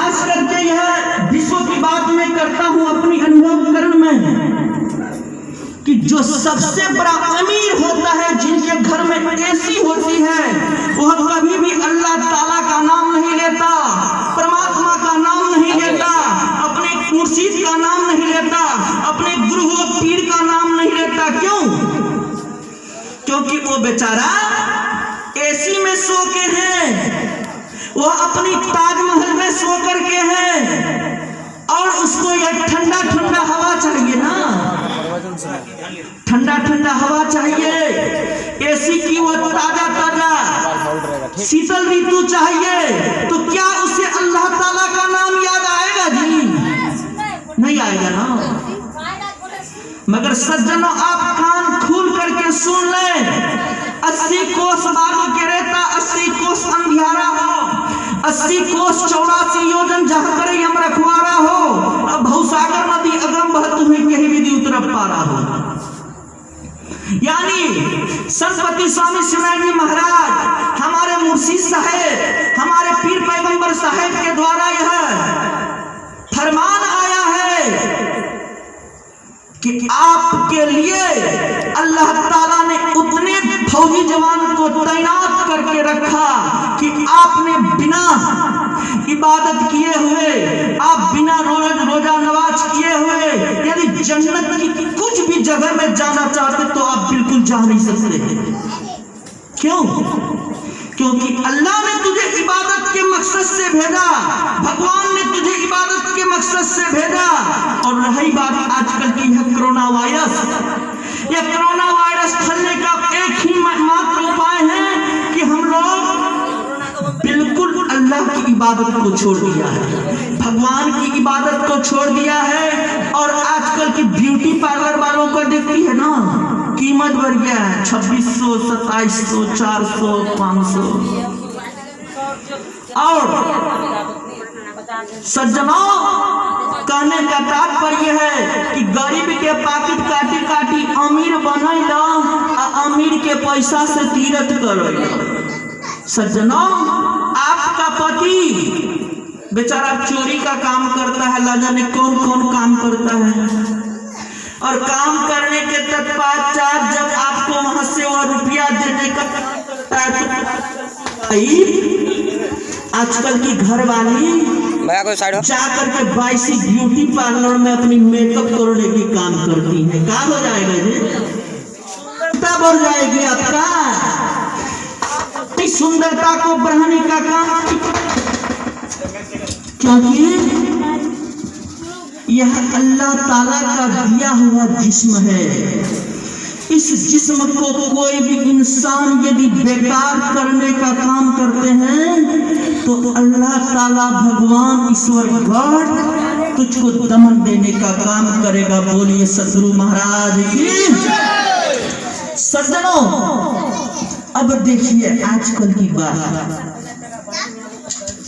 खास करके यह विश्व की बात मैं करता हूं अपनी अनुभवकरण में कि जो सबसे बड़ा अमीर होता है, जिनके घर में एसी होती है, वह कभी भी अल्लाह ताला का नाम नहीं लेता, परमात्मा का नाम नहीं लेता, अपने मुर्शिद का नाम नहीं लेता, अपने गुरु पीर का नाम नहीं लेता। क्यों? क्योंकि वो बेचारा एसी में सो के है, वह अपनी ताजमहल में सो करके है, और उसको यह ठंडा ठंडा हवा चाहिए ना, ठंडा ठंडा हवा चाहिए, एसी की वो ताजा ताजा शीतल ऋतु चाहिए। तो क्या उसे अल्लाह ताला का नाम याद आएगा जी? नहीं आएगा ना। मगर सज्जनों, आप कान खोल करके सुन लें, 80 कोस बालू के रेता, 80 कोस अंधियारा हो, 80 कोस 84 योजन जहाँ करे यम रखवारा हो, अब भवसागर नदी अगम बहत हुई कहीं भी उतरप पारा हो। यानी संतपति स्वामी शिवराज जी महाराज, हमारे मुर्शिद साहेब, हमारे पीर पैगंबर साहेब के द्वारा यह फरमान आया है कि आपके लिए अल्लाह ताला ने उतने फौजी जवान को तैनात करके रखा कि आपने बिना इबादत किए हुए, आप बिना रोजा नमाज किए हुए, यदि जन्नत की कुछ भी जगह में जाना चाहते तो आप बिल्कुल जा नहीं सकते। क्यों? क्योंकि अल्लाह ने तुझे इबादत के मकसद से भेजा, भगवान ने तुझे इबादत के मकसद से भेजा। और रही बात आजकल की है कोरोना वायरस, यह कोरोना वायरस फैलने का एक ही मात्र उपाय है कि हम लोग बिल्कुल अल्लाह की इबादत को छोड़ दिया है, भगवान की इबादत को छोड़ दिया है। और आजकल की ब्यूटी पार्लर वालों को देखती है ना, कीमत बढ़ गया है, 2600, 2700, 400, 500। और सज्जनों, कहने का तात्पर्य है कि गरीब के पाकिट काटी काटी अमीर बनैला, अमीर के पैसा से तीरथ करेला। सज्जनों, आपका पति बेचारा चोरी का काम करता है, ना जाने कौन कौन काम करता है, और काम करने के तत्पश्चात जब आपको वहां से वो रुपया देने का आजकल की घर वाली जा करके 22 ब्यूटी पार्लर में अपनी मेकअप करने की काम करती है। क्या हो जाएगा जी? तब बढ़ जाएगी आपका, सुंदरता को बढ़ाने का काम, क्योंकि यह अल्लाह ताला का दिया हुआ जिस्म है। इस जिस्म को कोई भी इंसान यदि बेकार करने का काम करते हैं तो अल्लाह ताला, भगवान, ईश्वर गॉड तुझको दमन देने का काम करेगा। बोलिए सदगुरु महाराज की। सज्जनों, अब देखिए आजकल की बात,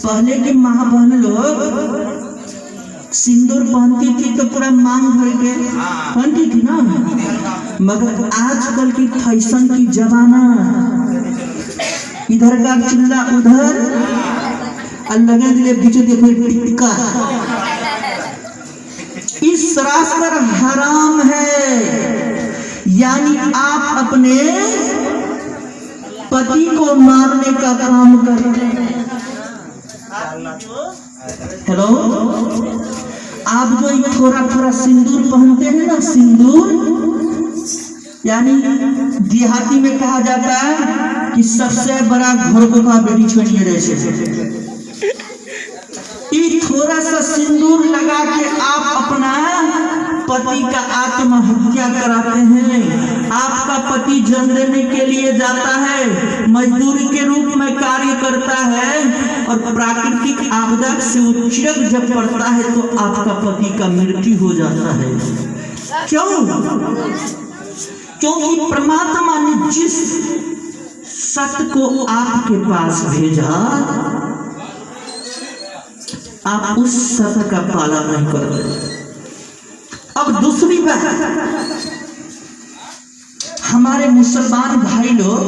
पहले की माँ बहन लोग सिंदूर पहनती थी तो पूरा मांग भर के पहनती थी ना, मगर आजकल की फैशन की जमाना, इधर का चिल्ला उधर, लगे दिले बीचों देखो टिक्का, इस सरासर हराम है। यानी आप अपने पति को मारने का काम करते हैं। हेलो, आप जो थोड़ा थोड़ा सिंदूर पहनते हैं ना, सिंदूर यानी देहाती में कहा जाता है कि सबसे बड़ा घर को का बेटी छोड़िए रहे, थोड़ा सा सिंदूर लगा के आप अपना पति का आत्महत्या कराते हैं। आपका पति जन्म देने के लिए जाता है, मजदूरी के रूप में कार्य करता है, और प्राकृतिक आपदा से वो चिरक जब पड़ता है तो आपका पति का मृत्यु हो जाता है। क्यों? क्योंकि परमात्मा ने जिस सत्य को आपके पास भेजा, आप उस सत्य का पालन नहीं कर रहे। अब दूसरी बात, हमारे मुसलमान भाई लोग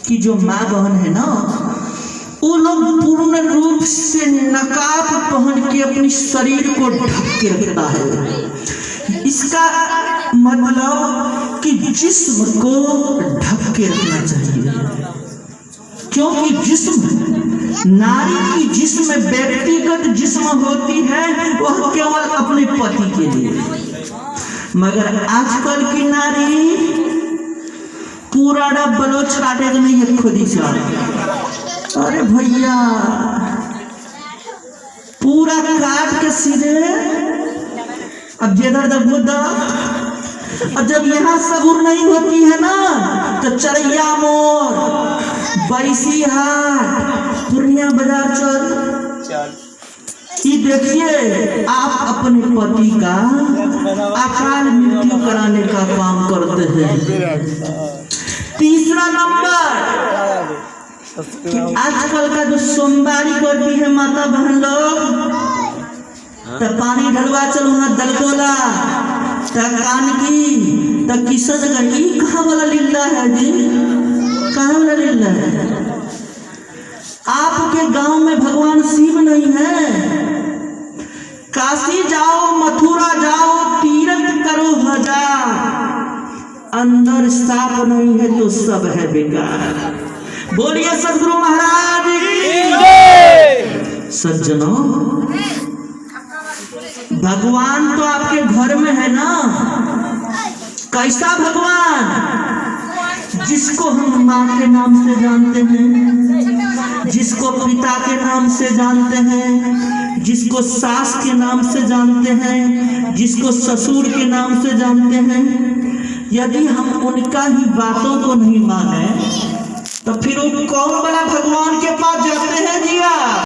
की जो माँ बहन है ना, वो लोग पूर्ण रूप से नकाब पहन के अपने शरीर को ढक के रखता है। इसका मतलब कि जिस्म को ढक के रखना चाहिए, क्योंकि जिस्म नारी की जिस्म व्यक्तिगत जिस्म होती है, वह केवल अपने पति के लिए। मगर आजकल की नारी पूरा बलोच काटे तो नहीं है खुद ही सा। अरे भैया पूरा काट के सीधे अब जेदर दबुदा, और जब यहाँ सबूर नहीं होती है ना तो चरैया मोड़, बैसी हाट, पूर्णिया बाजार चल। ये देखिए आप अपने पति का अकाल मृत्यु कराने का काम करते हैं। तीसरा नंबर कि आजकल का जो सोमवारी करती है माता बहन लोग, तो पानी ढलवा चलो ना दलकोला कान की तो किशन गई कहाँ वाला लीला है जी, कहाँ वाला लीला है? आपके गांव में भगवान शिव नहीं है? काशी जाओ, मथुरा जाओ, तीर्थ करो हजार, अंदर साफ नहीं है तो सब है बेकार। बोलिए सदगुरु महाराज की। सज्जनों, भगवान तो आपके घर में है ना। कैसा भगवान? जिसको हम माँ के नाम से जानते हैं, जिसको पिता के नाम से जानते हैं, जिसको सास के नाम से जानते हैं, जिसको ससुर के नाम से जानते हैं। यदि हम उनका ही बातों को नहीं माने तो फिर वो कौन बड़ा भगवान के पास जाते हैं जिया?